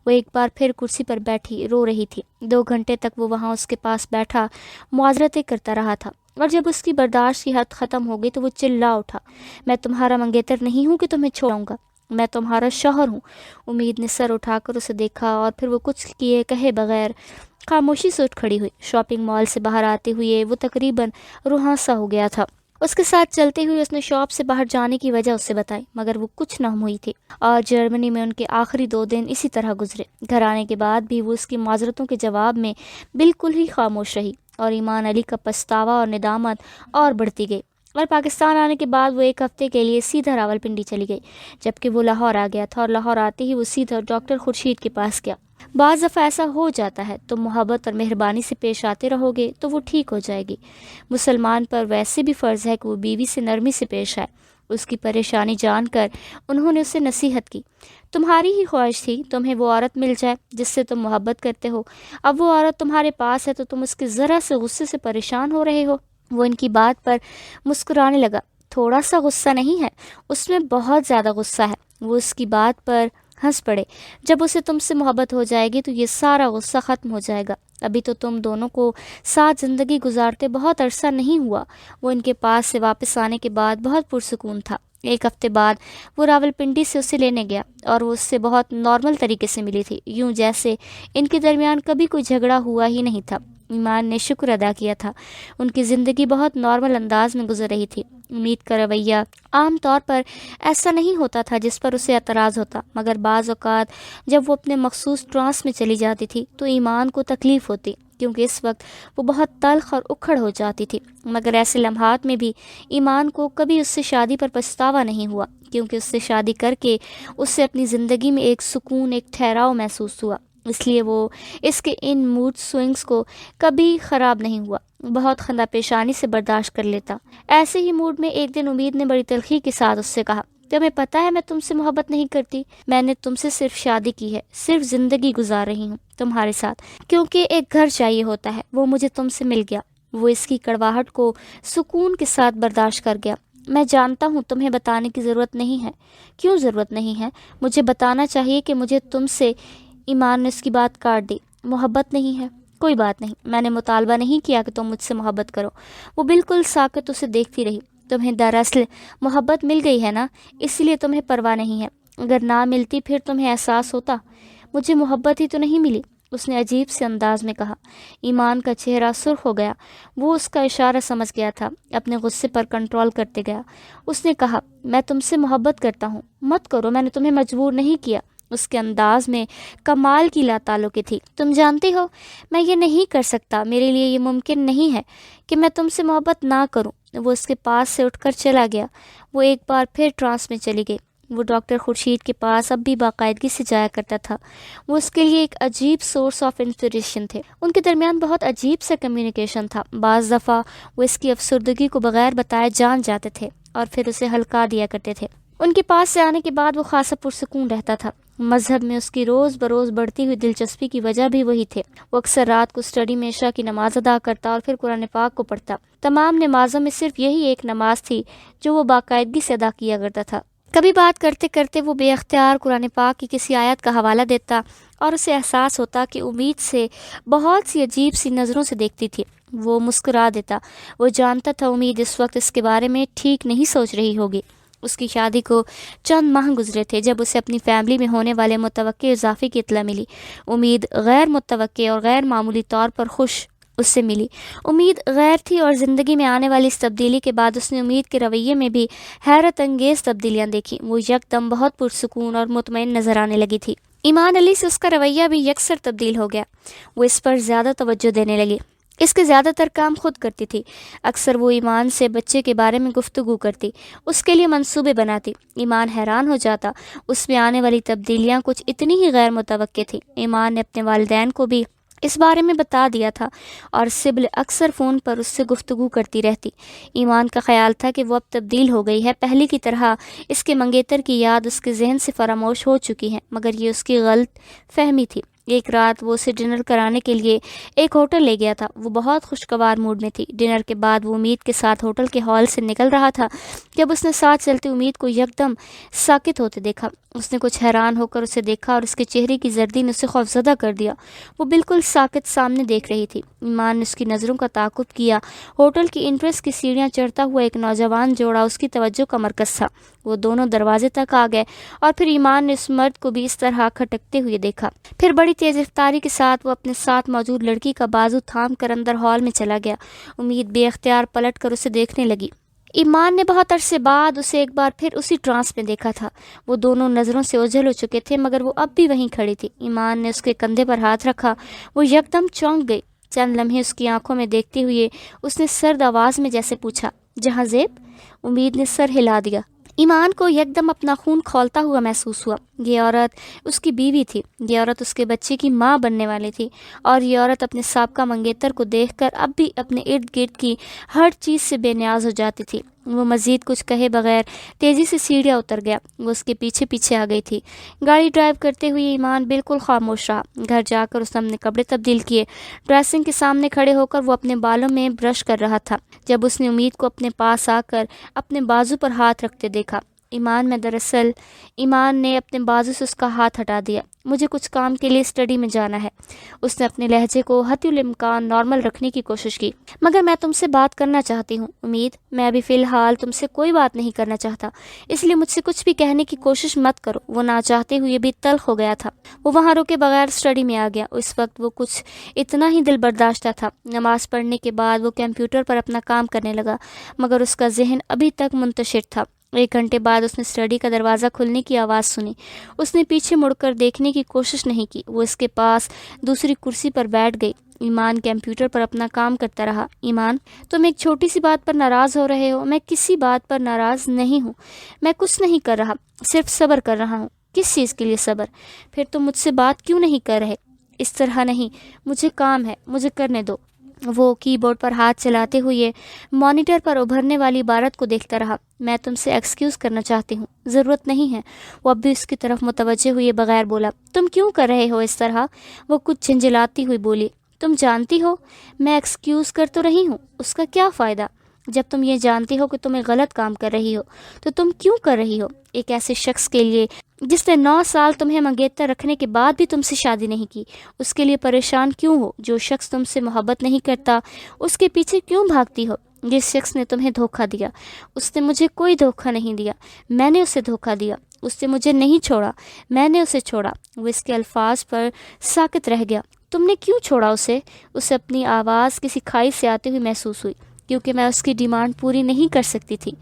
وہ ایک بار پھر کرسی پر بیٹھی رو رہی تھی۔ 2 گھنٹے تک وہ وہاں اس کے پاس بیٹھا معذرتیں کرتا رہا تھا، اور جب اس کی برداشت کی حد ختم ہو گئی تو وہ چلا اٹھا، میں تمہارا منگیتر نہیں ہوں کہ تمہیں چھوڑوں گا، میں تمہارا شوہر ہوں۔ امید نے سر اٹھا کر اسے دیکھا اور پھر وہ کچھ کہے بغیر خاموشی سے اٹھ کھڑی ہوئی۔ شاپنگ مال سے باہر آتے ہوئے وہ تقریباً روحاں سا ہو گیا تھا۔ اس کے ساتھ چلتے ہوئے اس نے شاپ سے باہر جانے کی وجہ اسے بتائی، مگر وہ کچھ نہ ہوئی تھی، اور جرمنی میں ان کے آخری 2 دن اسی طرح گزرے۔ گھر آنے کے بعد بھی وہ اس کی معذرتوں کے جواب میں بالکل ہی خاموش رہی، اور ایمان علی کا پچھتاوا اور ندامت اور بڑھتی گئی۔ اور پاکستان آنے کے بعد وہ 1 ہفتے کے لیے سیدھا راولپنڈی چلی گئی، جبکہ وہ لاہور آ گیا تھا، اور لاہور آتے ہی وہ سیدھا ڈاکٹر خورشید کے پاس گیا۔ بعض دفعہ ایسا ہو جاتا ہے، تم محبت اور مہربانی سے پیش آتے رہو گے تو وہ ٹھیک ہو جائے گی۔ مسلمان پر ویسے بھی فرض ہے کہ وہ بیوی سے نرمی سے پیش آئے۔ اس کی پریشانی جان کر انہوں نے اسے نصیحت کی، تمہاری ہی خواہش تھی تمہیں وہ عورت مل جائے جس سے تم محبت کرتے ہو، اب وہ عورت تمہارے پاس ہے تو تم اس کے ذرا سے غصے سے پریشان ہو رہے ہو۔ وہ ان کی بات پر مسکرانے لگا۔ تھوڑا سا غصہ نہیں ہے، اس میں بہت زیادہ غصہ ہے۔ وہ اس کی بات پر ہنس پڑے۔ جب اسے تم سے محبت ہو جائے گی تو یہ سارا غصہ ختم ہو جائے گا، ابھی تو تم دونوں کو ساتھ زندگی گزارتے بہت عرصہ نہیں ہوا۔ وہ ان کے پاس سے واپس آنے کے بعد بہت پرسکون تھا۔ 1 ہفتے بعد وہ راولپنڈی سے اسے لینے گیا، اور وہ اس سے بہت نارمل طریقے سے ملی تھی، یوں جیسے ان کے درمیان کبھی کوئی جھگڑا ہوا ہی نہیں تھا۔ ایمان نے شکر ادا کیا تھا، ان کی زندگی بہت نارمل انداز میں گزر رہی تھی۔ امید کا رویہ عام طور پر ایسا نہیں ہوتا تھا جس پر اسے اعتراض ہوتا، مگر بعض اوقات جب وہ اپنے مخصوص ٹرانس میں چلی جاتی تھی تو ایمان کو تکلیف ہوتی، کیونکہ اس وقت وہ بہت تلخ اور اکھڑ ہو جاتی تھی۔ مگر ایسے لمحات میں بھی ایمان کو کبھی اس سے شادی پر پچھتاوا نہیں ہوا، کیونکہ اس سے شادی کر کے اس سے اپنی زندگی میں ایک سکون، ایک ٹھہراؤ محسوس ہوا، اس لیے وہ اس کے ان موڈ سوئنگز کو کبھی خراب نہیں ہوا، بہت خندہ پیشانی سے برداشت کر لیتا۔ ایسے ہی موڈ میں ایک دن امید نے بڑی تلخی کے ساتھ اس سے کہا، تمہیں پتہ ہے میں تم سے محبت نہیں کرتی، میں نے تم سے صرف شادی کی ہے، صرف زندگی گزار رہی ہوں تمہارے ساتھ، کیونکہ ایک گھر چاہیے ہوتا ہے، وہ مجھے تم سے مل گیا۔ وہ اس کی کڑواہٹ کو سکون کے ساتھ برداشت کر گیا۔ میں جانتا ہوں تمہیں بتانے کی ضرورت نہیں ہے۔ کیوں ضرورت نہیں ہے؟ مجھے بتانا چاہیے کہ مجھے تم سے۔ ایمان نے اس کی بات کاٹ دی۔ محبت نہیں ہے؟ کوئی بات نہیں، میں نے مطالبہ نہیں کیا کہ تم مجھ سے محبت کرو۔ وہ بالکل ساکت اسے دیکھتی رہی۔ تمہیں دراصل محبت مل گئی ہے نا، اس لیے تمہیں پرواہ نہیں ہے، اگر نہ ملتی پھر تمہیں احساس ہوتا۔ مجھے محبت ہی تو نہیں ملی، اس نے عجیب سے انداز میں کہا۔ ایمان کا چہرہ سرخ ہو گیا، وہ اس کا اشارہ سمجھ گیا تھا، اپنے غصے پر کنٹرول کرتے گیا۔ اس نے کہا، میں تم سے محبت کرتا ہوں، مت کرو، میں نے تمہیں مجبور نہیں کیا۔ اس کے انداز میں کمال کی لاتعلقی تھی۔ تم جانتے ہو میں یہ نہیں کر سکتا، میرے لیے یہ ممکن نہیں ہے کہ میں تم سے محبت نہ کروں۔ وہ اس کے پاس سے اٹھ کر چلا گیا۔ وہ ایک بار پھر ٹرانس میں چلی گئی۔ وہ ڈاکٹر خورشید کے پاس اب بھی باقاعدگی سے جایا کرتا تھا۔ وہ اس کے لیے ایک عجیب سورس آف انسپریشن تھے۔ ان کے درمیان بہت عجیب سا کمیونیکیشن تھا۔ بعض دفعہ وہ اس کی افسردگی کو بغیر بتائے جان جاتے تھے اور پھر اسے ہلکا دیا کرتے تھے۔ ان کے پاس سے آنے کے بعد وہ خاصا پرسکون رہتا تھا۔ مذہب میں اس کی روز بروز بڑھتی ہوئی دلچسپی کی وجہ بھی وہی تھے۔ وہ اکثر رات کو اسٹڈی میں عشاء کی نماز ادا کرتا اور پھر قرآن پاک کو پڑھتا۔ تمام نمازوں میں صرف یہی ایک نماز تھی جو وہ باقاعدگی سے ادا کیا کرتا تھا۔ کبھی بات کرتے کرتے وہ بے اختیار قرآن پاک کی کسی آیت کا حوالہ دیتا اور اسے احساس ہوتا کہ امید سے بہت سی عجیب سی نظروں سے دیکھتی تھی۔ وہ مسکرا دیتا۔ وہ جانتا تھا امید اس وقت اس کے بارے میں ٹھیک نہیں سوچ رہی ہوگی۔ اس کی شادی کو چند ماہ گزرے تھے جب اسے اپنی فیملی میں ہونے والے متوقع اضافے کی اطلاع ملی۔ امید غیر متوقع اور غیر معمولی طور پر خوش اس سے ملی۔ امید غیر تھی اور زندگی میں آنے والی اس تبدیلی کے بعد اس نے امید کے رویے میں بھی حیرت انگیز تبدیلیاں دیکھی۔ وہ یکدم بہت پرسکون اور مطمئن نظر آنے لگی تھی۔ ایمان علی سے اس کا رویہ بھی یکسر تبدیل ہو گیا۔ وہ اس پر زیادہ توجہ دینے لگی۔ اس کے زیادہ تر کام خود کرتی تھی۔ اکثر وہ ایمان سے بچے کے بارے میں گفتگو کرتی، اس کے لیے منصوبے بناتی۔ ایمان حیران ہو جاتا، اس میں آنے والی تبدیلیاں کچھ اتنی ہی غیر متوقع تھی۔ ایمان نے اپنے والدین کو بھی اس بارے میں بتا دیا تھا اور سبل اکثر فون پر اس سے گفتگو کرتی رہتی۔ ایمان کا خیال تھا کہ وہ اب تبدیل ہو گئی ہے، پہلے کی طرح اس کے منگیتر کی یاد اس کے ذہن سے فراموش ہو چکی ہے، مگر یہ اس کی غلط فہمی تھی۔ ایک رات وہ اسے ڈنر کرانے کے لیے ایک ہوٹل لے گیا تھا۔ وہ بہت خوشگوار موڈ میں تھی۔ ڈنر کے بعد وہ امید کے ساتھ ہوٹل کے ہال سے نکل رہا تھا جب اس نے ساتھ چلتی امید کو یکدم ساکت ہوتے دیکھا۔ اس نے کچھ حیران ہو کر اسے دیکھا اور اس کے چہرے کی زردی نے اسے خوفزدہ کر دیا۔ وہ بالکل ساکت سامنے دیکھ رہی تھی۔ ایمان نے اس کی نظروں کا تعاقب کیا۔ ہوٹل کی انٹرس کی سیڑھیاں چڑھتا ہوا ایک نوجوان جوڑا اس کی توجہ کا مرکز تھا۔ وہ دونوں دروازے تک آ گئے اور پھر ایمان نے اس مرد کو بھی اس طرح کھٹکتے ہوئے دیکھا۔ پھر بڑی تیز رفتاری کے ساتھ وہ اپنے ساتھ موجود لڑکی کا بازو تھام کر اندر ہال میں چلا گیا۔ امید بے اختیار پلٹ کر اسے دیکھنے لگی۔ ایمان نے بہت عرصے بعد اسے ایک بار پھر اسی ٹرانس میں دیکھا تھا۔ وہ دونوں نظروں سے اوجھل ہو چکے تھے مگر وہ اب بھی وہیں کھڑی تھی۔ ایمان نے اس کے کندھے پر ہاتھ رکھا۔ وہ یکدم چونک گئی۔ چند لمحے اس کی آنکھوں میں دیکھتے ہوئے اس نے سرد آواز میں جیسے پوچھا، جہاں زیب؟ امید نے سر ہلا دیا۔ ایمان کو یکدم اپنا خون کھولتا ہوا محسوس ہوا۔ یہ عورت اس کی بیوی تھی، یہ عورت اس کے بچے کی ماں بننے والی تھی، اور یہ عورت اپنے سابقہ منگیتر کو دیکھ کر اب بھی اپنے ارد گرد کی ہر چیز سے بے نیاز ہو جاتی تھی۔ وہ مزید کچھ کہے بغیر تیزی سے سیڑھیاں اتر گیا۔ وہ اس کے پیچھے پیچھے آ گئی تھی۔ گاڑی ڈرائیو کرتے ہوئے ایمان بالکل خاموش رہا۔ گھر جا کر اس نے اپنے کپڑے تبدیل کیے۔ ڈریسنگ کے سامنے کھڑے ہو کر وہ اپنے بالوں میں برش کر رہا تھا جب اس نے امید کو اپنے پاس آ کر اپنے بازو پر ہاتھ رکھتے دیکھا۔ ایمان نے اپنے بازو سے اس کا ہاتھ ہٹا دیا۔ مجھے کچھ کام کے لیے اسٹڈی میں جانا ہے۔ اس نے اپنے لہجے کو حتی الامکان نارمل رکھنے کی کوشش کی۔ مگر میں تم سے بات کرنا چاہتی ہوں امید۔ میں ابھی فی الحال تم سے کوئی بات نہیں کرنا چاہتا، اس لیے مجھ سے کچھ بھی کہنے کی کوشش مت کرو۔ وہ نہ چاہتے ہوئے بھی تلخ ہو گیا تھا۔ وہ وہاں رکے بغیر اسٹڈی میں آ گیا۔ اس وقت وہ کچھ اتنا ہی دل برداشتہ تھا۔ نماز پڑھنے کے بعد وہ کمپیوٹر پر اپنا کام کرنے لگا مگر اس کا ذہن ابھی تک منتشر تھا۔ 1 گھنٹے بعد اس نے اسٹڈی کا دروازہ کھلنے کی آواز سنی۔ اس نے پیچھے مڑ کر دیکھنے کی کوشش نہیں کی۔ وہ اس کے پاس دوسری کرسی پر بیٹھ گئی۔ ایمان کمپیوٹر پر اپنا کام کرتا رہا۔ ایمان، تم ایک چھوٹی سی بات پر ناراض ہو رہے ہو۔ میں کسی بات پر ناراض نہیں ہوں۔ میں کچھ نہیں کر رہا، صرف صبر کر رہا ہوں۔ کس چیز کے لیے صبر؟ پھر تم مجھ سے بات کیوں نہیں کر رہے؟ اس طرح نہیں، مجھے کام ہے، مجھے کرنے دو۔ وہ کی بورڈ پر ہاتھ چلاتے ہوئے مانیٹر پر ابھرنے والی عبارت کو دیکھتا رہا۔ میں تم سے ایکسکیوز کرنا چاہتی ہوں، ضرورت نہیں ہے۔ وہ اب بھی اس کی طرف متوجہ ہوئے بغیر بولا، تم کیوں کر رہے ہو اس طرح؟ وہ کچھ جھنجھلاتی ہوئی بولی، تم جانتی ہو میں ایکسکیوز کر تو رہی ہوں، اس کا کیا فائدہ؟ جب تم یہ جانتی ہو کہ تم ایک غلط کام کر رہی ہو تو تم کیوں کر رہی ہو؟ ایک ایسے شخص کے لیے جس نے 9 سال تمہیں منگیتر رکھنے کے بعد بھی تم سے شادی نہیں کی، اس کے لیے پریشان کیوں ہو؟ جو شخص تم سے محبت نہیں کرتا اس کے پیچھے کیوں بھاگتی ہو؟ جس شخص نے تمہیں دھوکہ دیا، اس نے مجھے کوئی دھوکہ نہیں دیا، میں نے اسے دھوکہ دیا۔ اس نے مجھے نہیں چھوڑا، میں نے اسے چھوڑا۔ وہ اس کے الفاظ پر ساکت رہ گیا۔ تم نے کیوں چھوڑا اسے؟ اسے اپنی آواز کسی کھائی سے آتی ہوئی محسوس ہوئی۔ کیونکہ میں اس کی ڈیمانڈ پوری نہیں کر سکتی تھی۔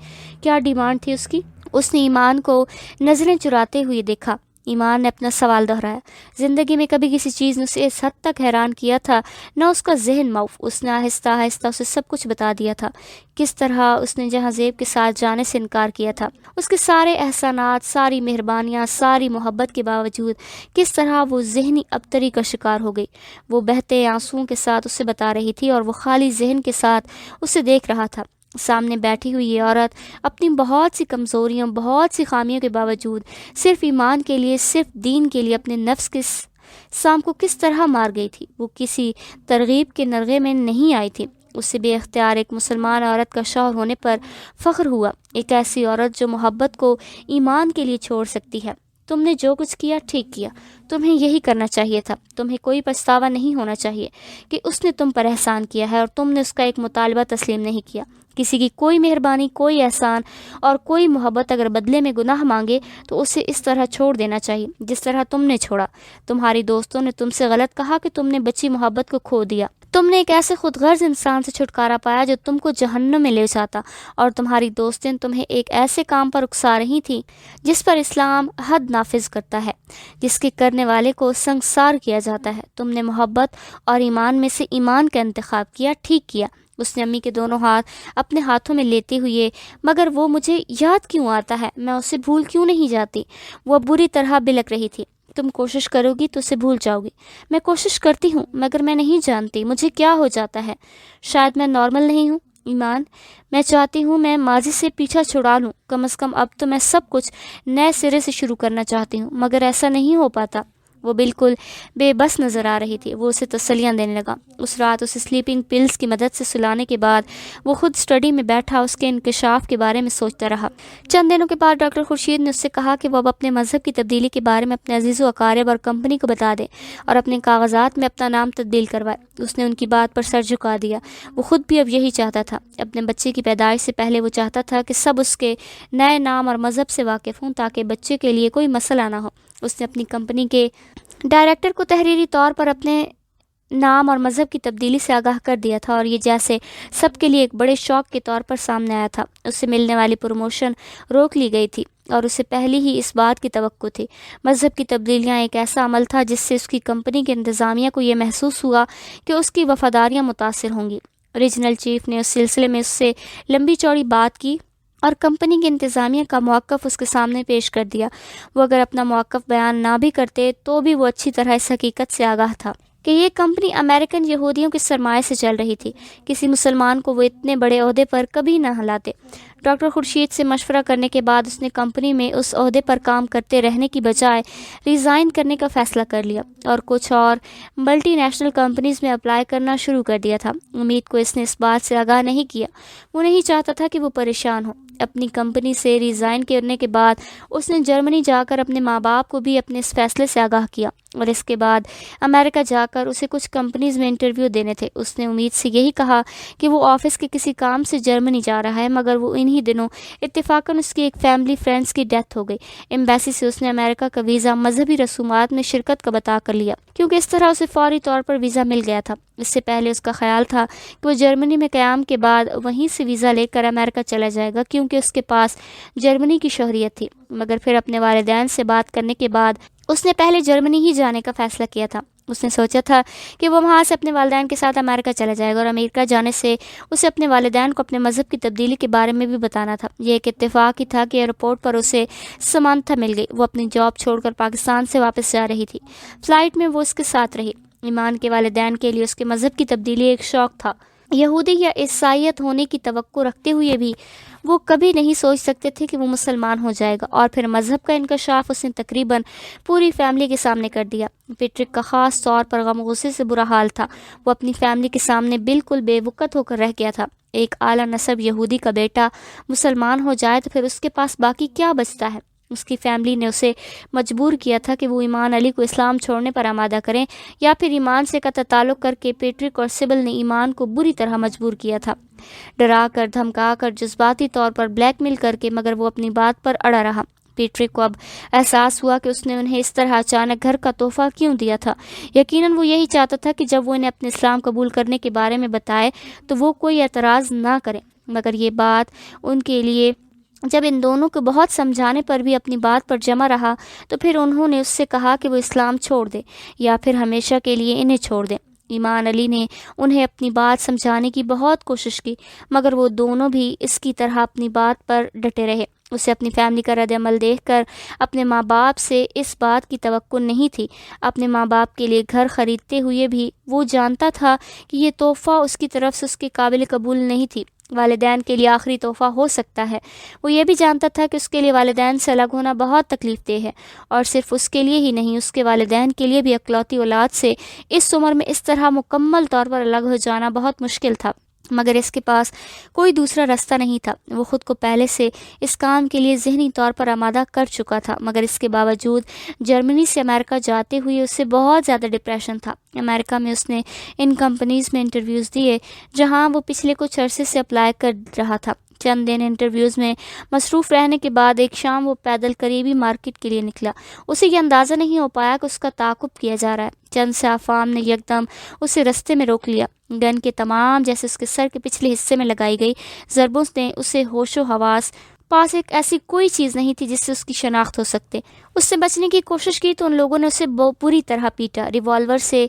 کیا ڈیمانڈ تھی اس کی؟ اس نے ایمان کو نظریں چراتے ہوئے دیکھا۔ ایمان نے اپنا سوال دہرایا۔ زندگی میں کبھی کسی چیز نے اسے اس حد تک حیران کیا تھا، نہ اس کا ذہن معاف۔ اس نے آہستہ آہستہ اسے سب کچھ بتا دیا تھا۔ کس طرح اس نے جہاں زیب کے ساتھ جانے سے انکار کیا تھا، اس کے سارے احسانات، ساری مہربانیاں، ساری محبت کے باوجود کس طرح وہ ذہنی ابتری کا شکار ہو گئی۔ وہ بہتے آنسوؤں کے ساتھ اسے بتا رہی تھی اور وہ خالی ذہن کے ساتھ اسے دیکھ رہا تھا۔ سامنے بیٹھی ہوئی یہ عورت اپنی بہت سی کمزوریوں، بہت سی خامیوں کے باوجود صرف ایمان کے لیے، صرف دین کے لیے اپنے نفس کے سام کو کس طرح مار گئی تھی۔ وہ کسی ترغیب کے نرغے میں نہیں آئی تھی، اس سے بے اختیار ایک مسلمان عورت کا شوہر ہونے پر فخر ہوا۔ ایک ایسی عورت جو محبت کو ایمان کے لیے چھوڑ سکتی ہے۔ تم نے جو کچھ کیا ٹھیک کیا، تمہیں یہی کرنا چاہیے تھا۔ تمہیں کوئی پچھتاوا نہیں ہونا چاہیے کہ اس نے تم پر احسان کیا ہے اور تم نے اس کا ایک مطالبہ تسلیم نہیں کیا۔ کسی کی کوئی مہربانی، کوئی احسان اور کوئی محبت اگر بدلے میں گناہ مانگے تو اسے اس طرح چھوڑ دینا چاہیے جس طرح تم نے چھوڑا۔ تمہاری دوستوں نے تم سے غلط کہا کہ تم نے بچی محبت کو کھو دیا۔ تم نے ایک ایسے خود غرض انسان سے چھٹکارا پایا جو تم کو جہنم میں لے جاتا، اور تمہاری دوستیں تمہیں ایک ایسے کام پر اکسا رہی تھیں جس پر اسلام حد نافذ کرتا ہے، جس کے کرنے والے کو سنگسار کیا جاتا ہے۔ تم نے محبت اور ایمان میں سے ایمان کا انتخاب کیا، ٹھیک کیا۔ اس نے امی کے دونوں ہاتھ اپنے ہاتھوں میں لیتے ہوئے، مگر وہ مجھے یاد کیوں آتا ہے، میں اسے بھول کیوں نہیں جاتی؟ وہ بری طرح بلک رہی تھی۔ تم کوشش کرو گی تو اسے بھول جاؤ گی۔ میں کوشش کرتی ہوں مگر میں نہیں جانتی مجھے کیا ہو جاتا ہے۔ شاید میں نارمل نہیں ہوں ایمان۔ میں چاہتی ہوں میں ماضی سے پیچھا چھڑا لوں، کم از کم اب تو میں سب کچھ نئے سرے سے شروع کرنا چاہتی ہوں، مگر ایسا نہیں ہو پاتا۔ وہ بالکل بے بس نظر آ رہی تھی۔ وہ اسے تسلیاں دینے لگا۔ اس رات اسے سلیپنگ پلز کی مدد سے سلانے کے بعد وہ خود اسٹڈی میں بیٹھا اس کے انکشاف کے بارے میں سوچتا رہا۔ چند دنوں کے بعد ڈاکٹر خورشید نے اس سے کہا کہ وہ اب اپنے مذہب کی تبدیلی کے بارے میں اپنے عزیز و اقارب اور کمپنی کو بتا دے اور اپنے کاغذات میں اپنا نام تبدیل کروائے۔ اس نے ان کی بات پر سر جھکا دیا۔ وہ خود بھی اب یہی چاہتا تھا۔ اپنے بچے کی پیدائش سے پہلے وہ چاہتا تھا کہ سب اس کے نئے نام اور مذہب سے واقف ہوں تاکہ بچے کے لیے کوئی مسئلہ نہ ہو۔ اس نے اپنی کمپنی کے ڈائریکٹر کو تحریری طور پر اپنے نام اور مذہب کی تبدیلی سے آگاہ کر دیا تھا، اور یہ جیسے سب کے لیے ایک بڑے شوق کے طور پر سامنے آیا تھا۔ اس سے ملنے والی پروموشن روک لی گئی تھی اور اسے پہلے ہی اس بات کی توقع تھی۔ مذہب کی تبدیلیاں ایک ایسا عمل تھا جس سے اس کی کمپنی کے انتظامیہ کو یہ محسوس ہوا کہ اس کی وفاداریاں متاثر ہوں گی۔ ریجنل چیف نے اس سلسلے میں اس سے لمبی چوڑی بات کی اور کمپنی کے انتظامیہ کا موقف اس کے سامنے پیش کر دیا۔ وہ اگر اپنا موقف بیان نہ بھی کرتے تو بھی وہ اچھی طرح اس حقیقت سے آگاہ تھا کہ یہ کمپنی امریکن یہودیوں کے سرمایے سے چل رہی تھی۔ کسی مسلمان کو وہ اتنے بڑے عہدے پر کبھی نہ ہلاتے۔ ڈاکٹر خورشید سے مشورہ کرنے کے بعد اس نے کمپنی میں اس عہدے پر کام کرتے رہنے کی بجائے ریزائن کرنے کا فیصلہ کر لیا اور کچھ اور ملٹی نیشنل کمپنیز میں اپلائی کرنا شروع کر دیا تھا۔ امید کو اس نے اس بات سے آگاہ نہیں کیا۔ وہ نہیں چاہتا تھا کہ وہ پریشان ہو۔ اپنی کمپنی سے ریزائن کرنے کے بعد اس نے جرمنی جا کر اپنے ماں باپ کو بھی اپنے اس فیصلے سے آگاہ کیا، اور اس کے بعد امریکہ جا کر اسے کچھ کمپنیز میں انٹرویو دینے تھے۔ اس نے امید سے یہی کہا کہ وہ آفس کے کسی کام سے جرمنی جا رہا ہے، مگر وہ انہی دنوں اتفاقاً اس کی ایک فیملی فرینڈس کی ڈیتھ ہو گئی۔ ایمبیسی سے اس نے امریکہ کا ویزا مذہبی رسومات میں شرکت کا بتا کر لیا، کیونکہ اس طرح اسے فوری طور پر ویزا مل گیا تھا۔ اس سے پہلے اس کا خیال تھا کہ وہ جرمنی میں قیام کے بعد وہیں سے ویزا لے کر امریکہ چلا جائے گا، کیونکہ اس کے پاس جرمنی کی شہریت تھی، مگر پھر اپنے والدین سے بات کرنے کے بعد اس نے پہلے جرمنی ہی جانے کا فیصلہ کیا تھا۔ اس نے سوچا تھا کہ وہ وہاں سے اپنے والدین کے ساتھ امریکہ چلا جائے گا، اور امریکہ جانے سے اسے اپنے والدین کو اپنے مذہب کی تبدیلی کے بارے میں بھی بتانا تھا۔ یہ ایک اتفاق ہی تھا کہ ایئرپورٹ پر اسے سمانتھا مل گئی۔ وہ اپنی جاب چھوڑ کر پاکستان سے واپس جا رہی تھی۔ فلائٹ میں وہ اس کے ساتھ رہی۔ ایمان کے والدین کے لیے اس کے مذہب کی تبدیلی ایک شوق تھا۔ یہودی یا عیسائیت ہونے کی توقع رکھتے ہوئے بھی وہ کبھی نہیں سوچ سکتے تھے کہ وہ مسلمان ہو جائے گا، اور پھر مذہب کا انکشاف اس نے تقریباً پوری فیملی کے سامنے کر دیا۔ پیٹرک کا خاص طور پر غم و غصے سے برا حال تھا۔ وہ اپنی فیملی کے سامنے بالکل بے وقت ہو کر رہ گیا تھا۔ ایک اعلیٰ نسب یہودی کا بیٹا مسلمان ہو جائے تو پھر اس کے پاس باقی کیا بچتا ہے؟ اس کی فیملی نے اسے مجبور کیا تھا کہ وہ ایمان علی کو اسلام چھوڑنے پر آمادہ کریں، یا پھر ایمان سے قطع تعلق کر کے۔ پیٹرک اور سبل نے ایمان کو بری طرح مجبور کیا تھا، ڈرا کر، دھمکا کر، جذباتی طور پر بلیک میل کر کے، مگر وہ اپنی بات پر اڑا رہا۔ پیٹرک کو اب احساس ہوا کہ اس نے انہیں اس طرح اچانک گھر کا تحفہ کیوں دیا تھا۔ یقیناً وہ یہی چاہتا تھا کہ جب وہ انہیں اپنے اسلام قبول کرنے کے بارے میں بتائے تو وہ کوئی اعتراض نہ کریں، مگر یہ بات ان کے لیے جب ان دونوں کو بہت سمجھانے پر بھی اپنی بات پر جمع رہا تو پھر انہوں نے اس سے کہا کہ وہ اسلام چھوڑ دے یا پھر ہمیشہ کے لیے انہیں چھوڑ دیں۔ ایمان علی نے انہیں اپنی بات سمجھانے کی بہت کوشش کی، مگر وہ دونوں بھی اس کی طرح اپنی بات پر ڈٹے رہے۔ اسے اپنی فیملی کا رد عمل دیکھ کر اپنے ماں باپ سے اس بات کی توقع نہیں تھی۔ اپنے ماں باپ کے لیے گھر خریدتے ہوئے بھی وہ جانتا تھا کہ یہ تحفہ اس کی طرف سے اس کے قابل قبول نہیں تھی۔ والدین کے لیے آخری تحفہ ہو سکتا ہے۔ وہ یہ بھی جانتا تھا کہ اس کے لیے والدین سے الگ ہونا بہت تکلیف دہ ہے، اور صرف اس کے لیے ہی نہیں، اس کے والدین کے لیے بھی اکلوتی اولاد سے اس عمر میں اس طرح مکمل طور پر الگ ہو جانا بہت مشکل تھا، مگر اس کے پاس کوئی دوسرا راستہ نہیں تھا۔ وہ خود کو پہلے سے اس کام کے لیے ذہنی طور پر آمادہ کر چکا تھا، مگر اس کے باوجود جرمنی سے امریکہ جاتے ہوئے اسے بہت زیادہ ڈپریشن تھا۔ امریکہ میں اس نے ان کمپنیز میں انٹرویوز دیے جہاں وہ پچھلے کچھ عرصے سے اپلائی کر رہا تھا۔ چند دن انٹرویوز میں مصروف رہنے کے بعد ایک شام وہ پیدل قریبی مارکیٹ کے لیے نکلا۔ اسے یہ اندازہ نہیں ہو پایا کہ اس کا تعاقب کیا جا رہا ہے۔ چند سے عوام نے یکدم اسے رستے میں روک لیا۔ گن کے تمام جیسے اس کے سر کے پچھلے حصے میں لگائی گئی ضربوں نے اسے ہوش و حواس پاس ایک ایسی کوئی چیز نہیں تھی جس سے اس کی شناخت ہو سکتے۔ اس سے بچنے کی کوشش کی تو ان لوگوں نے اسے بری طرح پیٹا ریوالور سے۔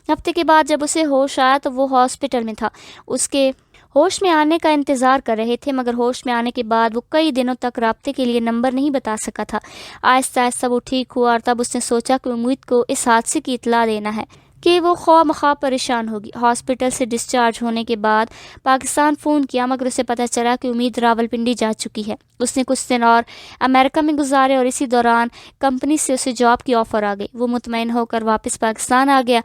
ہفتے کے بعد جب اسے ہوش آیا تو وہ ہاسپٹل میں تھا۔ اس کے ہوش میں آنے کا انتظار کر رہے تھے، مگر ہوش میں آنے کے بعد وہ کئی دنوں تک رابطے کے لیے نمبر نہیں بتا سکا تھا۔ آہستہ آہستہ وہ ٹھیک ہوا، اور تب اس نے سوچا کہ امید کو اس حادثے کی اطلاع دینا ہے۔ کہ وہ خواہ مخواہ پریشان ہوگی۔ ہاسپٹل سے ڈسچارج ہونے کے بعد پاکستان فون کیا، مگر اسے پتہ چلا کہ امید راولپنڈی جا چکی ہے۔ اس نے کچھ دن اور امریکہ میں گزارے اور اسی دوران کمپنی سے اسے جاب کی آفر آ گئی۔ وہ مطمئن ہو کر واپس پاکستان آ گیا۔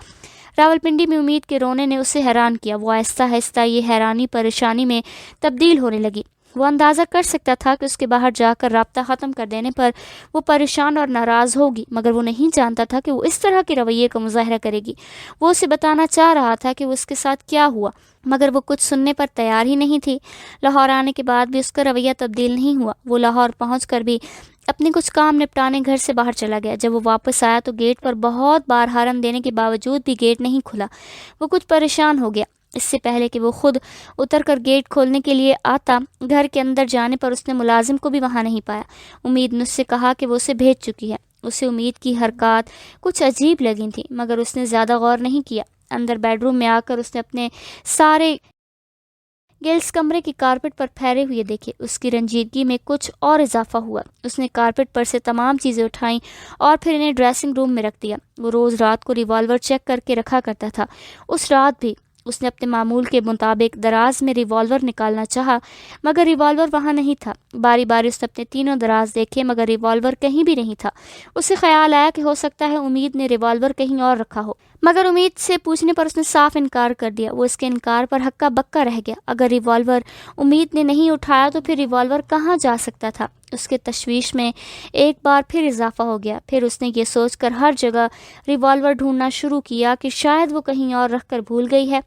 راولپنڈی میں امید کے رونے نے اسے حیران کیا۔ وہ آہستہ آہستہ یہ حیرانی پریشانی میں تبدیل ہونے لگی۔ وہ اندازہ کر سکتا تھا کہ اس کے باہر جا کر رابطہ ختم کر دینے پر وہ پریشان اور ناراض ہوگی، مگر وہ نہیں جانتا تھا کہ وہ اس طرح کے رویے کا مظاہرہ کرے گی۔ وہ اسے بتانا چاہ رہا تھا کہ وہ اس کے ساتھ کیا ہوا، مگر وہ کچھ سننے پر تیار ہی نہیں تھی۔ لاہور آنے کے بعد بھی اس کا رویہ تبدیل نہیں ہوا۔ وہ لاہور پہنچ کر بھی اپنے کچھ کام نپٹانے گھر سے باہر چلا گیا۔ جب وہ واپس آیا تو گیٹ پر بہت بار ہارن دینے کے باوجود بھی گیٹ نہیں کھلا۔ وہ کچھ پریشان ہو گیا۔ اس سے پہلے کہ وہ خود اتر کر گیٹ کھولنے کے لیے آتا، گھر کے اندر جانے پر اس نے ملازم کو بھی وہاں نہیں پایا۔ امید نے اس سے کہا کہ وہ اسے بھیج چکی ہے۔ اسے امید کی حرکات کچھ عجیب لگی تھیں، مگر اس نے زیادہ غور نہیں کیا۔ اندر بیڈ روم میں آ کر اس نے اپنے سارے گلز کمرے کی کارپٹ پر پھیلے ہوئے دیکھے۔ اس کی رنجیدگی میں کچھ اور اضافہ ہوا۔ اس نے کارپٹ پر سے تمام چیزیں اٹھائیں اور پھر انہیں ڈریسنگ روم میں رکھ دیا۔ وہ روز رات کو ریوالور چیک کر کے رکھا کرتا تھا۔ اس رات بھی اس نے اپنے معمول کے مطابق دراز میں ریوالور نکالنا چاہا، مگر ریوالور وہاں نہیں تھا۔ باری باری اس نے اپنے تینوں دراز دیکھے، مگر ریوالور کہیں بھی نہیں تھا۔ اسے خیال آیا کہ ہو سکتا ہے امید نے ریوالور کہیں اور رکھا ہو، مگر امید سے پوچھنے پر اس نے صاف انکار کر دیا۔ وہ اس کے انکار پر ہکا بکا رہ گیا۔ اگر ریوالور امید نے نہیں اٹھایا تو پھر ریوالور کہاں جا سکتا تھا؟ اس کے تشویش میں ایک بار پھر اضافہ ہو گیا۔ پھر اس نے یہ سوچ کر ہر جگہ ریوالور ڈھونڈنا شروع کیا کہ شاید وہ کہیں اور رکھ کر بھول گئی ہے،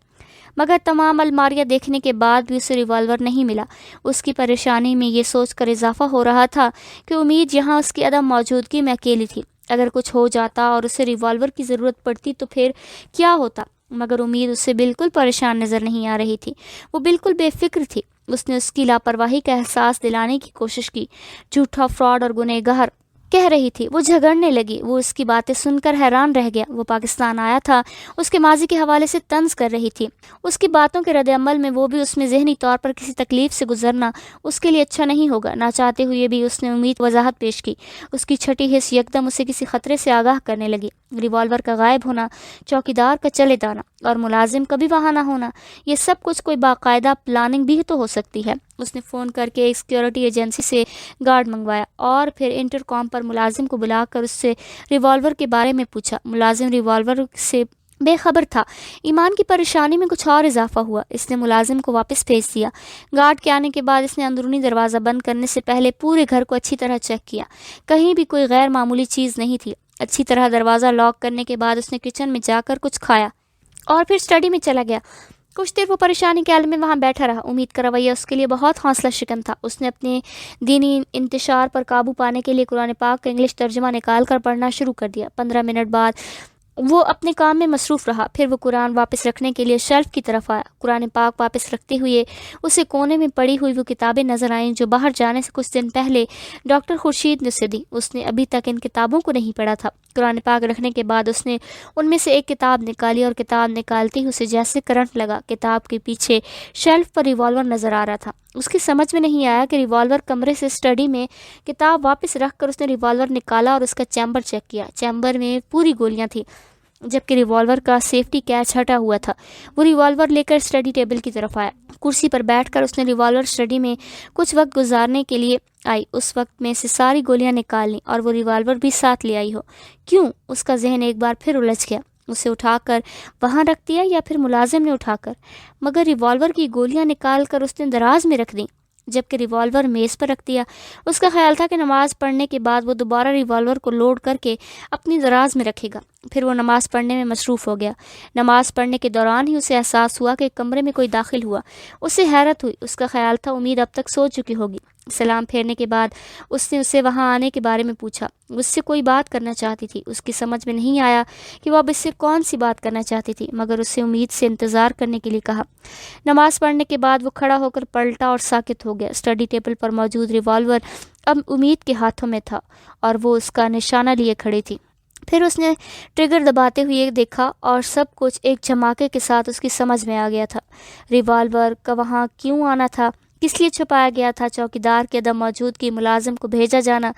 مگر تمام الماریاں دیکھنے کے بعد بھی اسے ریوالور نہیں ملا۔ اس کی پریشانی میں یہ سوچ کر اضافہ ہو رہا تھا کہ امید یہاں اس کی عدم موجودگی میں اکیلی تھی۔ اگر کچھ ہو جاتا اور اسے ریوالور کی ضرورت پڑتی تو پھر کیا ہوتا؟ مگر امید اس سے بالکل پریشان نظر نہیں آ رہی تھی۔ وہ بالکل بے فکر تھی۔ اس نے اس کی لاپرواہی کا احساس دلانے کی کوشش کی۔ جھوٹا، فراڈ اور گنہگار کہہ رہی تھی۔ وہ جھگڑنے لگی۔ وہ اس کی باتیں سن کر حیران رہ گیا۔ وہ پاکستان آیا تھا، اس کے ماضی کے حوالے سے طنز کر رہی تھی۔ اس کی باتوں کے رد عمل میں وہ بھی اس میں ذہنی طور پر کسی تکلیف سے گزرنا اس کے لیے اچھا نہیں ہوگا۔ نہ چاہتے ہوئے بھی اس نے امید وضاحت پیش کی۔ اس کی چھٹی حس یکدم اسے کسی خطرے سے آگاہ کرنے لگی۔ ریوالور کا غائب ہونا، چوکیدار کا چلے جانا اور ملازم کبھی وہاں نہ ہونا، یہ سب کچھ کوئی باقاعدہ پلاننگ بھی تو ہو سکتی ہے۔ اس نے فون کر کے ایک سیکیورٹی ایجنسی سے گارڈ منگوایا اور پھر انٹر کام پر ملازم کو بلا کر اس سے ریوالور کے بارے میں پوچھا۔ ملازم ریوالور سے بے خبر تھا۔ ایمان کی پریشانی میں کچھ اور اضافہ ہوا۔ اس نے ملازم کو واپس بھیج دیا۔ گارڈ کے آنے کے بعد اس نے اندرونی دروازہ بند کرنے سے پہلے پورے گھر کو اچھی طرح چیک کیا۔ کہیں بھی کوئی غیر معمولی چیز نہیں تھی۔ اچھی طرح دروازہ لاک کرنے کے بعد اس نے کچن میں جا کر کچھ کھایا اور پھر اسٹڈی میں چلا گیا۔ کچھ دیر وہ پریشانی کے عالم میں وہاں بیٹھا رہا۔ امید کا رویہ اس کے لیے بہت حوصلہ شکن تھا۔ اس نے اپنے دینی انتشار پر قابو پانے کے لیے قرآن پاک کا انگلش ترجمہ نکال کر پڑھنا شروع کر دیا۔ 15 منٹ بعد وہ اپنے کام میں مصروف رہا۔ پھر وہ قرآن واپس رکھنے کے لیے شیلف کی طرف آیا۔ قرآن پاک واپس رکھتے ہوئے اسے کونے میں پڑی ہوئی وہ کتابیں نظر آئیں جو باہر جانے سے کچھ دن پہلے ڈاکٹر خورشید نے اسے دی۔ اس نے ابھی تک ان کتابوں کو نہیں پڑھا تھا۔ قرآن پاک رکھنے کے بعد اس نے ان میں سے ایک کتاب نکالی اور کتاب نکالتے ہی اسے جیسے کرنٹ لگا۔ کتاب کے پیچھے شیلف پر ریوالور نظر آ رہا تھا۔ اس کی سمجھ میں نہیں آیا کہ ریوالور کمرے سے اسٹڈی میں کتاب واپس رکھ کر اس نے ریوالور نکالا اور اس کا چیمبر چیک کیا۔ چیمبر میں پوری گولیاں تھیں، جبکہ ریوالور کا سیفٹی کیچ ہٹا ہوا تھا۔ وہ ریوالور لے کر اسٹڈی ٹیبل کی طرف آیا۔ کرسی پر بیٹھ کر اس نے ریوالور اسٹڈی میں کچھ وقت گزارنے کے لیے آئی۔ اس وقت میں سے ساری گولیاں نکال لیں اور وہ ریوالور بھی ساتھ لے آئی ہو۔ کیوں؟ اس کا ذہن ایک بار پھر الجھ گیا۔ اسے اٹھا کر وہاں رکھ دیا یا پھر ملازم نے اٹھا کر؟ مگر ریوالور کی گولیاں نکال کر اس نے دراز میں رکھ دیں، جبکہ ریوالور میز پر رکھ دیا۔ اس کا خیال تھا کہ نماز پڑھنے کے بعد وہ دوبارہ ریوالور کو لوڈ کر کے اپنی دراز میں رکھے گا۔ پھر وہ نماز پڑھنے میں مصروف ہو گیا۔ نماز پڑھنے کے دوران ہی اسے احساس ہوا کہ کمرے میں کوئی داخل ہوا۔ اسے حیرت ہوئی۔ اس کا خیال تھا امید اب تک سو چکی ہوگی۔ سلام پھیرنے کے بعد اس نے اسے وہاں آنے کے بارے میں پوچھا۔ اس سے کوئی بات کرنا چاہتی تھی۔ اس کی سمجھ میں نہیں آیا کہ وہ اب اس سے کون سی بات کرنا چاہتی تھی، مگر اسے امید سے انتظار کرنے کے لیے کہا۔ نماز پڑھنے کے بعد وہ کھڑا ہو کر پلٹا اور ساکت ہو گیا۔ اسٹڈی ٹیبل پر موجود ریوالور اب امید کے ہاتھوں میں تھا اور وہ اس کا نشانہ لیے کھڑی تھی۔ پھر اس نے ٹریگر دباتے ہوئے دیکھا اور سب کچھ ایک جھماکے کے ساتھ اس کی سمجھ میں آ گیا تھا۔ ریوالور کا وہاں کیوں آنا تھا کس لیے چھپایا گیا تھا؟ چوکیدار کے عدم موجودگی، ملازم کو بھیجا جانا۔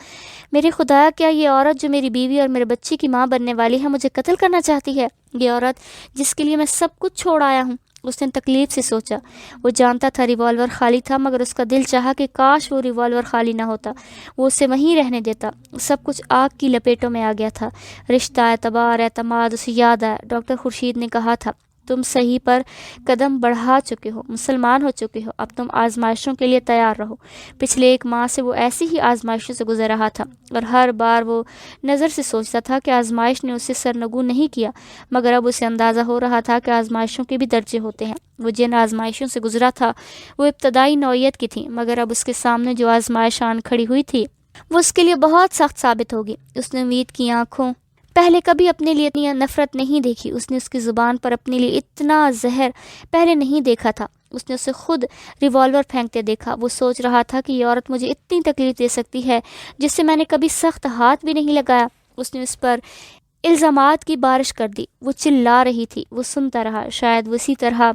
میرے خدا، کیا یہ عورت جو میری بیوی اور میرے بچے کی ماں بننے والی ہے مجھے قتل کرنا چاہتی ہے؟ یہ عورت جس کے لیے میں سب کچھ چھوڑ آیا ہوں۔ اس نے تکلیف سے سوچا۔ وہ جانتا تھا ریوالور خالی تھا، مگر اس کا دل چاہا کہ کاش وہ ریوالور خالی نہ ہوتا، وہ اسے وہیں رہنے دیتا۔ سب کچھ آگ کی لپیٹوں میں آ گیا تھا۔ رشتہ، اعتبار، اعتماد اسے یاد آیا۔ ڈاکٹر خورشید نے کہا تھا، تم صحیح پر قدم بڑھا چکے ہو، مسلمان ہو چکے ہو، اب تم آزمائشوں کے لیے تیار رہو۔ پچھلے 1 ماہ سے وہ ایسی ہی آزمائشوں سے گزر رہا تھا، اور ہر بار وہ نظر سے سوچتا تھا کہ آزمائش نے اسے سرنگوں نہیں کیا، مگر اب اسے اندازہ ہو رہا تھا کہ آزمائشوں کے بھی درجے ہوتے ہیں۔ وہ جن آزمائشوں سے گزرا تھا وہ ابتدائی نوعیت کی تھیں، مگر اب اس کے سامنے جو آزمائش آن کھڑی ہوئی تھی وہ اس کے لیے بہت سخت ثابت ہوگی۔ اس نے امید کی آنکھوں پہلے کبھی اپنے لیے اتنی نفرت نہیں دیکھی۔ اس نے اس کی زبان پر اپنے لیے اتنا زہر پہلے نہیں دیکھا تھا۔ اس نے اسے خود ریوالور پھینکتے دیکھا۔ وہ سوچ رہا تھا کہ یہ عورت مجھے اتنی تکلیف دے سکتی ہے جس سے میں نے کبھی سخت ہاتھ بھی نہیں لگایا۔ اس نے اس پر الزامات کی بارش کر دی۔ وہ چلا رہی تھی، وہ سنتا رہا۔ شاید وہ اسی طرح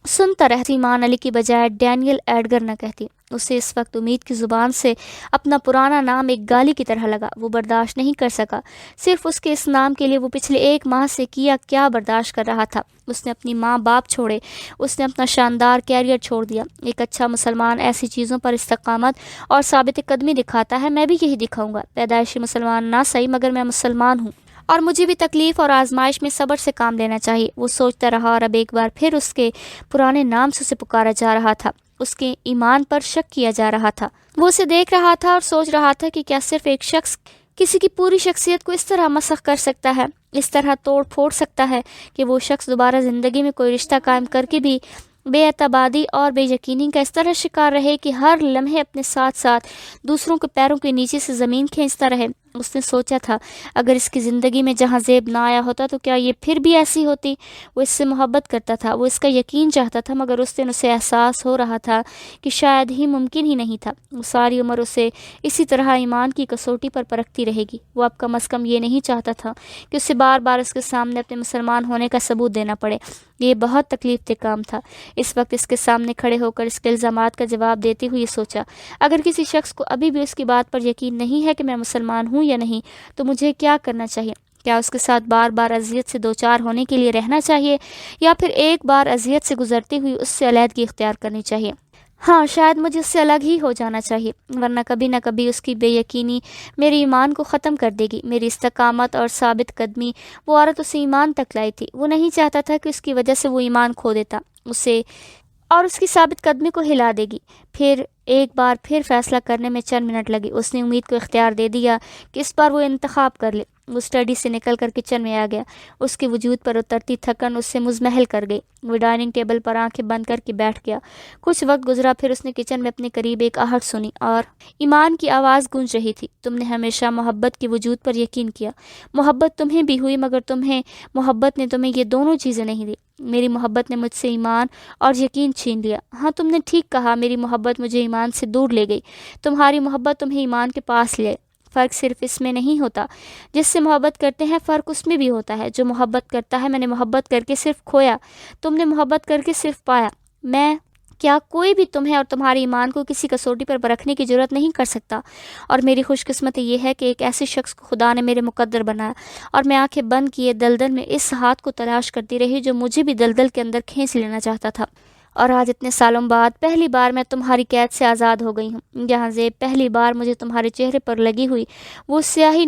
سنتا رہتی ایمان علی کی بجائے ڈینیل ایڈگر نہ کہتی۔ اسے اس وقت امید کی زبان سے اپنا پرانا نام ایک گالی کی طرح لگا۔ وہ برداشت نہیں کر سکا۔ صرف اس کے اس نام کے لیے وہ پچھلے 1 ماہ سے کیا برداشت کر رہا تھا۔ اس نے اپنی ماں باپ چھوڑے، اس نے اپنا شاندار کیریئر چھوڑ دیا۔ ایک اچھا مسلمان ایسی چیزوں پر استقامت اور ثابت قدمی دکھاتا ہے، میں بھی یہی دکھاؤں گا۔ پیدائشی مسلمان نہ صحیح، مگر میں مسلمان ہوں، اور مجھے بھی تکلیف اور آزمائش میں صبر سے کام لینا چاہیے۔ وہ سوچتا رہا، اور اب ایک بار پھر اس کے پرانے نام سے اسے پکارا جا رہا تھا۔ اس کے ایمان پر شک کیا جا رہا تھا۔ وہ اسے دیکھ رہا تھا اور سوچ رہا تھا کہ کیا صرف ایک شخص کسی کی پوری شخصیت کو اس طرح مسخ کر سکتا ہے، اس طرح توڑ پھوڑ سکتا ہے کہ وہ شخص دوبارہ زندگی میں کوئی رشتہ قائم کر کے بھی بے اعتمادی اور بے یقینی کا اس طرح شکار رہے کہ ہر لمحے اپنے ساتھ ساتھ دوسروں کے پیروں کے نیچے سے زمین کھینچتا رہے۔ اس نے سوچا تھا، اگر اس کی زندگی میں جہاں زیب نہ آیا ہوتا تو کیا یہ پھر بھی ایسی ہوتی؟ وہ اس سے محبت کرتا تھا، وہ اس کا یقین چاہتا تھا، مگر اس دن اسے احساس ہو رہا تھا کہ شاید ہی ممکن ہی نہیں تھا۔ وہ ساری عمر اسے اسی طرح ایمان کی کسوٹی پر پرکھتی رہے گی۔ وہ اب کم از کم یہ نہیں چاہتا تھا کہ اسے بار بار اس کے سامنے اپنے مسلمان ہونے کا ثبوت دینا پڑے۔ یہ بہت تکلیف دہ کام تھا۔ اس وقت اس کے سامنے کھڑے ہو کر اس کے الزامات کا جواب دیتے ہوئے سوچا، اگر کسی شخص کو ابھی بھی اس کی بات پر یقین نہیں ہے کہ میں مسلمان ہوں یا نہیں، تو مجھے کیا کرنا چاہیے؟ کیا اس کے ساتھ بار بار اذیت سے دوچار ہونے کے لیے رہنا چاہیے، یا پھر ایک بار اذیت سے گزرتے ہوئے اس سے علیحدگی اختیار کرنی چاہیے؟ ہاں، شاید مجھے اس سے الگ ہی ہو جانا چاہیے، ورنہ کبھی نہ کبھی اس کی بے یقینی میرے ایمان کو ختم کر دے گی۔ میری استقامت اور ثابت قدمی، وہ عورت اسے ایمان تک لائی تھی۔ وہ نہیں چاہتا تھا کہ اس کی وجہ سے وہ ایمان کھو دیتا، اسے اور اس کی ثابت قدمی کو ہلا دے گی۔ پھر ایک بار پھر فیصلہ کرنے میں چند منٹ لگے۔ اس نے امید کو اختیار دے دیا کہ اس بار وہ انتخاب کر لے۔ وہ اسٹڈی سے نکل کر کچن میں آ گیا۔ اس کے وجود پر اترتی تھکن اس سے مزمحل کر گئی۔ وہ ڈائننگ ٹیبل پر آنکھیں بند کر کے بیٹھ گیا۔ کچھ وقت گزرا، پھر اس نے کچن میں اپنے قریب ایک آہٹ سنی اور ایمان کی آواز گونج رہی تھی، تم نے ہمیشہ محبت کے وجود پر یقین کیا۔ محبت تمہیں بھی ہوئی، مگر محبت نے تمہیں یہ دونوں چیزیں نہیں دی۔ میری محبت نے مجھ سے ایمان اور یقین چھین لیا۔ ہاں، تم نے ٹھیک کہا، میری محبت مجھے ایمان سے دور لے گئی، تمہاری محبت تمہیں ایمان کے پاس لے۔ فرق صرف اس میں نہیں ہوتا، جس سے محبت کرتے ہیں فرق اس میں بھی ہوتا ہے۔ جو محبت کرتا ہے، میں نے محبت کر کے صرف کھویا، تم نے محبت کر کے صرف پایا۔ میں کیا کوئی بھی تمہیں اور تمہارے ایمان کو کسی کسوٹی پر پرکھنے کی جرات نہیں کر سکتا؟ اور میری خوش قسمتی یہ ہے کہ ایک ایسے شخص کو خدا نے میرے مقدر بنایا، اور میں آنکھیں بند کیے دلدل میں اس ہاتھ کو تلاش کرتی رہی جو مجھے بھی دلدل کے اندر کھینچ لینا چاہتا تھا۔ اور آج اتنے سالوں بعد پہلی بار میں تمہاری قید سے آزاد ہو گئی ہوں۔ جہاں زیب پہلی بار مجھے تمہارے چہرے پر لگی ہوئی وہ سیاہی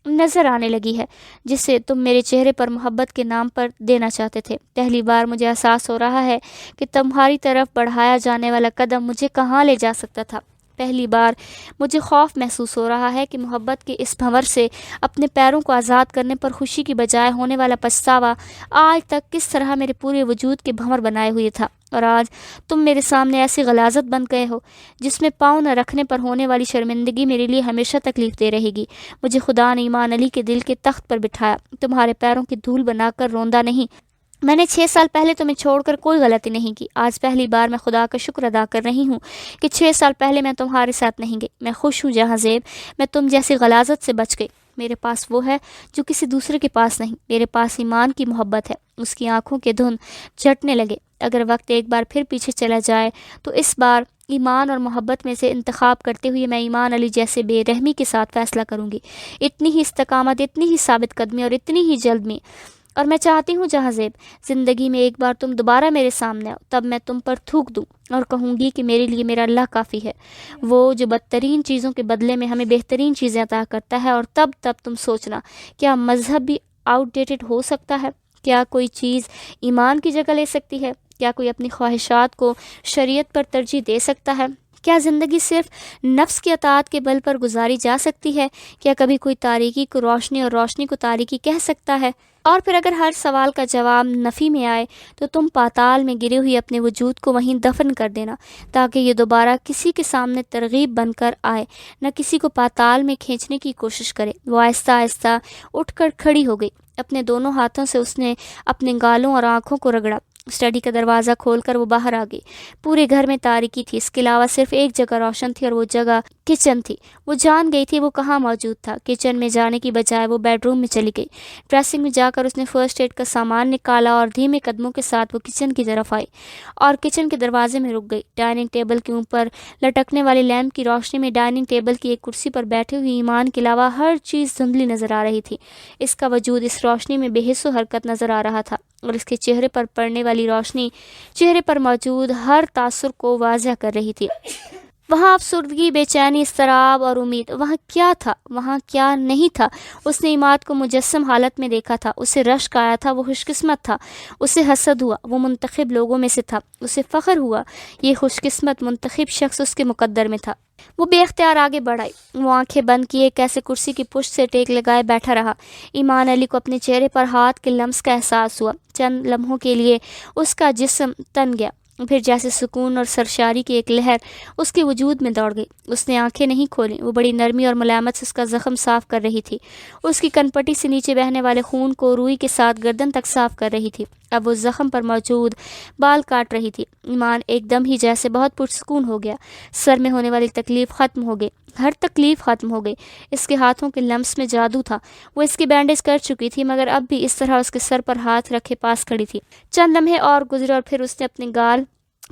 نظر آنے لگی ہے جسے تم میرے چہرے پر محبت کے نام پر دینا چاہتے تھے، پہلی بار مجھے احساس ہو رہا ہے کہ تمہاری طرف بڑھایا جانے والا قدم مجھے کہاں لے جا سکتا تھا۔ پہلی بار مجھے خوف محسوس ہو رہا ہے کہ محبت کے اس بھنور سے اپنے پیروں کو آزاد کرنے پر خوشی کی بجائے ہونے والا پچھتاوا آج تک کس طرح میرے پورے وجود کے بھنور بنائے ہوئے تھا، اور آج تم میرے سامنے ایسی غلاظت بن گئے ہو جس میں پاؤں نہ رکھنے پر ہونے والی شرمندگی میرے لیے ہمیشہ تکلیف دے رہے گی۔ مجھے خدا نے ایمان علی کے دل کے تخت پر بٹھایا، تمہارے پیروں کی دھول بنا کر روندا نہیں۔ میں نے 6 سال پہلے تمہیں چھوڑ کر کوئی غلطی نہیں کی۔ آج پہلی بار میں خدا کا شکر ادا کر رہی ہوں کہ 6 سال پہلے میں تمہارے ساتھ نہیں گئی۔ میں خوش ہوں جہاں زیب میں تم جیسی غلاظت سے بچ گئی۔ میرے پاس وہ ہے جو کسی دوسرے کے پاس نہیں، میرے پاس ایمان کی محبت ہے۔ اس کی آنکھوں کے دھند جھٹنے لگے۔ اگر وقت ایک بار پھر پیچھے چلا جائے تو اس بار ایمان اور محبت میں سے انتخاب کرتے ہوئے میں ایمان علی جیسے بے رحمی کے ساتھ فیصلہ کروں گی۔ اتنی ہی استقامت، اتنی ہی ثابت قدمی اور اتنی ہی جلد میں۔ اور میں چاہتی ہوں جہاں زیب، زندگی میں ایک بار تم دوبارہ میرے سامنے آؤ، تب میں تم پر تھوک دوں اور کہوں گی کہ میرے لیے میرا اللہ کافی ہے، وہ جو بدترین چیزوں کے بدلے میں ہمیں بہترین چیزیں عطا کرتا ہے۔ اور تب تم سوچنا، کیا مذہب بھی آؤٹ ڈیٹڈ ہو سکتا ہے؟ کیا کوئی چیز ایمان کی جگہ لے سکتی ہے؟ کیا کوئی اپنی خواہشات کو شریعت پر ترجیح دے سکتا ہے؟ کیا زندگی صرف نفس کی اطاعت کے بل پر گزاری جا سکتی ہے؟ کیا کبھی کوئی تاریکی کو روشنی اور روشنی کو تاریکی کہہ سکتا ہے؟ اور پھر اگر ہر سوال کا جواب نفی میں آئے تو تم پاتال میں گرے ہوئے اپنے وجود کو وہیں دفن کر دینا، تاکہ یہ دوبارہ کسی کے سامنے ترغیب بن کر آئے، نہ کسی کو پاتال میں کھینچنے کی کوشش کرے۔ وہ آہستہ آہستہ اٹھ کر کھڑی ہو گئی۔ اپنے دونوں ہاتھوں سے اس نے اپنے گالوں اور آنکھوں کو رگڑا۔ اسٹڈی کا دروازہ کھول کر وہ باہر آ گئی۔ پورے گھر میں تاریکی تھی، اس کے علاوہ صرف ایک جگہ روشن تھی اور وہ جگہ کچن تھی۔ وہ جان گئی تھی وہ کہاں موجود تھا۔ کچن میں جانے کی بجائے وہ بیڈ روم میں چلی گئی۔ ڈریسنگ میں جا کر اس نے فرسٹ ایڈ کا سامان نکالا اور دھیمے قدموں کے ساتھ وہ کچن کی طرف آئی اور کچن کے دروازے میں رک گئی۔ ڈائننگ ٹیبل کے اوپر لٹکنے والے لیمپ کی روشنی میں ڈائننگ ٹیبل کی ایک کرسی پر بیٹھے ہوئی ایمان کے علاوہ ہر چیز دھندلی نظر آ رہی تھی۔ اس کا وجود اس روشنی میں بے حس و حرکت نظر آ رہا تھا اور اس کے چہرے پر پڑنے والی روشنی چہرے پر موجود ہر تاثر کو واضح کر رہی تھی۔ وہاں افسردگی، بے چینی، اضطراب اور امید۔ وہاں کیا تھا؟ وہاں کیا نہیں تھا؟ اس نے ایمان کو مجسم حالت میں دیکھا تھا۔ اسے رشک آیا تھا، وہ خوش قسمت تھا۔ اسے حسد ہوا، وہ منتخب لوگوں میں سے تھا۔ اسے فخر ہوا، یہ خوش قسمت منتخب شخص اس کے مقدر میں تھا۔ وہ بے اختیار آگے بڑھ آئی۔ وہ آنکھیں بند کیے کیسے کرسی کی پشت سے ٹیک لگائے بیٹھا رہا۔ ایمان علی کو اپنے چہرے پر ہاتھ کے لمس کا احساس ہوا۔ چند لمحوں کے لیے اس کا جسم تن گیا، پھر جیسے سکون اور سرشاری کی ایک لہر اس کے وجود میں دوڑ گئی۔ اس نے آنکھیں نہیں کھولیں۔ وہ بڑی نرمی اور ملامت سے اس کا زخم صاف کر رہی تھی۔ اس کی کنپٹی سے نیچے بہنے والے خون کو روئی کے ساتھ گردن تک صاف کر رہی تھی۔ اب وہ زخم پر موجود بال کاٹ رہی تھی۔ ایمان ایک دم ہی جیسے بہت پرسکون ہو گیا۔ سر میں ہونے والی تکلیف ختم ہو گئی، ہر تکلیف ختم ہو گئی۔ اس کے ہاتھوں کے لمس میں جادو تھا۔ وہ اس کی بینڈیج کر چکی تھی، مگر اب بھی اس طرح اس کے سر پر ہاتھ رکھے پاس کھڑی تھی۔ چند لمحے اور گزرے اور پھر اس نے اپنے گال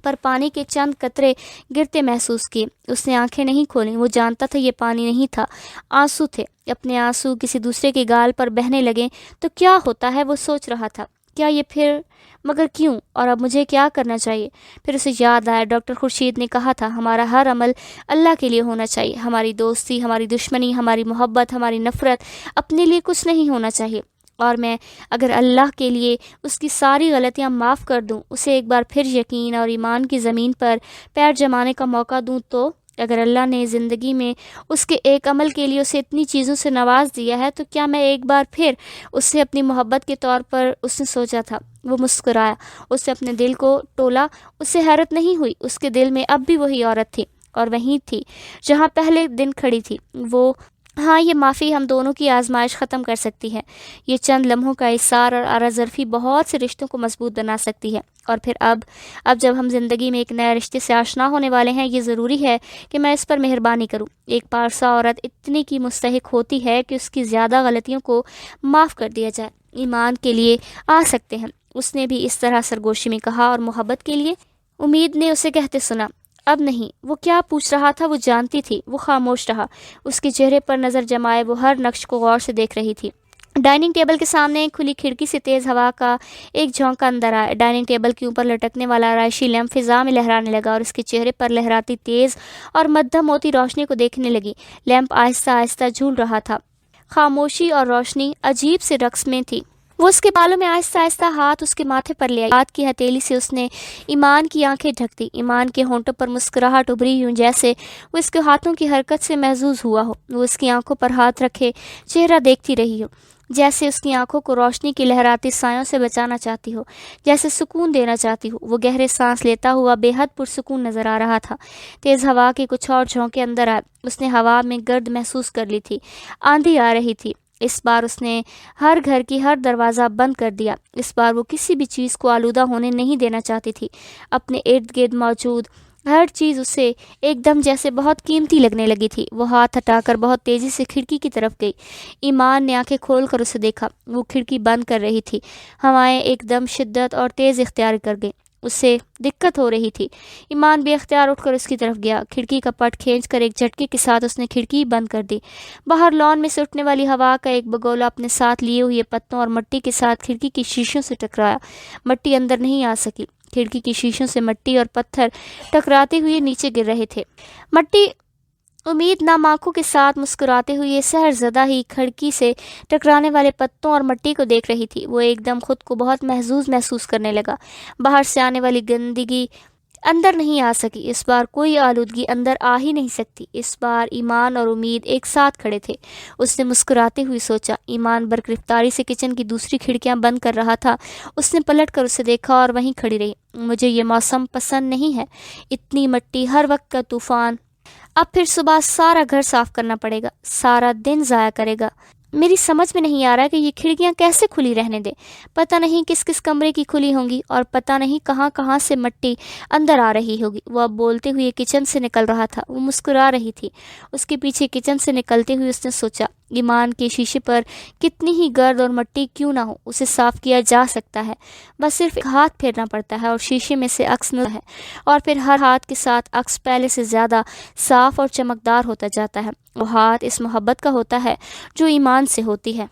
پر پانی کے چند قطرے گرتے محسوس کیے۔ اس نے آنکھیں نہیں کھولیں۔ وہ جانتا تھا یہ پانی نہیں تھا، آنسو تھے۔ اپنے آنسو کسی دوسرے کے گال پر بہنے لگیں تو کیا ہوتا ہے، وہ سوچ رہا تھا۔ کیا یہ پھر، مگر کیوں؟ اور اب مجھے کیا کرنا چاہیے؟ پھر اسے یاد آیا ڈاکٹر خورشید نے کہا تھا ہمارا ہر عمل اللہ کے لیے ہونا چاہیے۔ ہماری دوستی، ہماری دشمنی، ہماری محبت، ہماری نفرت اپنے لیے کچھ نہیں ہونا چاہیے۔ اور میں اگر اللہ کے لیے اس کی ساری غلطیاں معاف کر دوں، اسے ایک بار پھر یقین اور ایمان کی زمین پر پیر جمانے کا موقع دوں، تو اگر اللہ نے زندگی میں اس کے ایک عمل کے لیے اسے اتنی چیزوں سے نواز دیا ہے، تو کیا میں ایک بار پھر اسے اپنی محبت کے طور پر؟ اس نے سوچا تھا۔ وہ مسکرایا، اس نے اپنے دل کو تولا۔ اس سے حیرت نہیں ہوئی، اس کے دل میں اب بھی وہی عورت تھی اور وہیں تھی جہاں پہلے دن کھڑی تھی وہ۔ ہاں، یہ معافی ہم دونوں کی آزمائش ختم کر سکتی ہے۔ یہ چند لمحوں کا اصرار اور عرض بہت سے رشتوں کو مضبوط بنا سکتی ہے۔ اور پھر اب جب ہم زندگی میں ایک نئے رشتے سے آشنا ہونے والے ہیں، یہ ضروری ہے کہ میں اس پر مہربانی کروں۔ ایک پارسا عورت اتنی کی مستحق ہوتی ہے کہ اس کی زیادہ غلطیوں کو معاف کر دیا جائے۔ ایمان کے لیے آ سکتے ہیں، اس نے بھی اس طرح سرگوشی میں کہا، اور محبت کے لیے؟ امید نے اسے کہتے سنا، اب نہیں۔ وہ کیا پوچھ رہا تھا وہ جانتی تھی۔ وہ خاموش رہا، اس کے چہرے پر نظر جمائے وہ ہر نقش کو غور سے دیکھ رہی تھی۔ ڈائننگ ٹیبل کے سامنے کھلی کھڑکی سے تیز ہوا کا ایک جھونکا اندر آیا۔ ڈائننگ ٹیبل کے اوپر لٹکنے والا آرائشی لیمپ فضا میں لہرانے لگا اور اس کے چہرے پر لہراتی تیز اور مدھم ہوتی روشنی کو دیکھنے لگی۔ لیمپ آہستہ آہستہ جھول رہا تھا۔ خاموشی اور روشنی عجیب سے رقص میں تھی۔ وہ اس کے بالوں میں آہستہ آہستہ ہاتھ اس کے ماتھے پر لے آئی۔ ہاتھ کی ہتھیلی سے اس نے ایمان کی آنکھیں ڈھک دی۔ ایمان کے ہونٹوں پر مسکراہٹ ابھری یوں جیسے وہ اس کے ہاتھوں کی حرکت سے محظوظ ہوا ہو۔ وہ اس کی آنکھوں پر ہاتھ رکھے چہرہ دیکھتی رہی ہو، جیسے اس کی آنکھوں کو روشنی کی لہراتی سایوں سے بچانا چاہتی ہو، جیسے سکون دینا چاہتی ہو۔ وہ گہرے سانس لیتا ہوا بے حد پرسکون نظر آ رہا تھا۔ تیز ہوا کے کچھ اور جھونکے اندر آئے۔ اس نے ہوا میں گرد محسوس کر لی تھی، آندھی آ رہی تھی۔ اس بار اس نے ہر گھر کی ہر دروازہ بند کر دیا۔ اس بار وہ کسی بھی چیز کو آلودہ ہونے نہیں دینا چاہتی تھی۔ اپنے ارد گرد موجود ہر چیز اسے ایک دم جیسے بہت قیمتی لگنے لگی تھی۔ وہ ہاتھ ہٹا کر بہت تیزی سے کھڑکی کی طرف گئی۔ ایمان نے آنکھیں کھول کر اسے دیکھا، وہ کھڑکی بند کر رہی تھی۔ ہوائیں ایک دم شدت اور تیز اختیار کر گئیں، اسے دقت ہو رہی تھی۔ ایمان بے اختیار اٹھ کر اس کی طرف گیا، کھڑکی کا پٹ کھینچ کر ایک جھٹکے کے ساتھ اس نے کھڑکی بند کر دی۔ باہر لان میں سے اٹھنے والی ہوا کا ایک بگولا اپنے ساتھ لیے ہوئے پتوں اور مٹی کے ساتھ کھڑکی کی شیشوں سے ٹکرایا۔ مٹی اندر نہیں آ سکی، کھڑکی کی شیشوں سے مٹی اور پتھر ٹکراتے ہوئے نیچے گر رہے تھے۔ مٹی امید نام آنکھوں کے ساتھ مسکراتے ہوئے سحر زدہ ہی کھڑکی سے ٹکرانے والے پتوں اور مٹی کو دیکھ رہی تھی۔ وہ ایک دم خود کو بہت محسوس کرنے لگا۔ باہر سے آنے والی گندگی اندر نہیں آ سکی، اس بار کوئی آلودگی اندر آ ہی نہیں سکتی۔ اس بار ایمان اور امید ایک ساتھ کھڑے تھے۔ اس نے مسکراتے ہوئے سوچا۔ ایمان برگرفتاری سے کچن کی دوسری کھڑکیاں بند کر رہا تھا۔ اس نے پلٹ کر اسے دیکھا اور وہیں کھڑی رہی۔ مجھے یہ موسم پسند نہیں ہے، اتنی مٹی، ہر وقت کا طوفان۔ اب پھر صبح سارا گھر صاف کرنا پڑے گا، سارا دن ضائع کرے گا۔ میری سمجھ میں نہیں آ رہا کہ یہ کھڑکیاں کیسے کھلی رہنے دے۔ پتہ نہیں کس کس کمرے کی کھلی ہوں گی اور پتہ نہیں کہاں کہاں سے مٹی اندر آ رہی ہوگی۔ وہ اب بولتے ہوئے کچن سے نکل رہا تھا، وہ مسکرا رہی تھی۔ اس کے پیچھے کچن سے نکلتے ہوئے اس نے سوچا، ایمان کے شیشے پر کتنی ہی گرد اور مٹی کیوں نہ ہو، اسے صاف کیا جا سکتا ہے۔ بس صرف ایک ہاتھ پھیرنا پڑتا ہے اور شیشے میں سے عکس نظر ہے، اور پھر ہر ہاتھ کے ساتھ عکس پہلے سے زیادہ صاف اور چمکدار ہوتا جاتا ہے۔ وہ ہاتھ اس محبت کا ہوتا ہے جو ایمان سے ہوتی ہے۔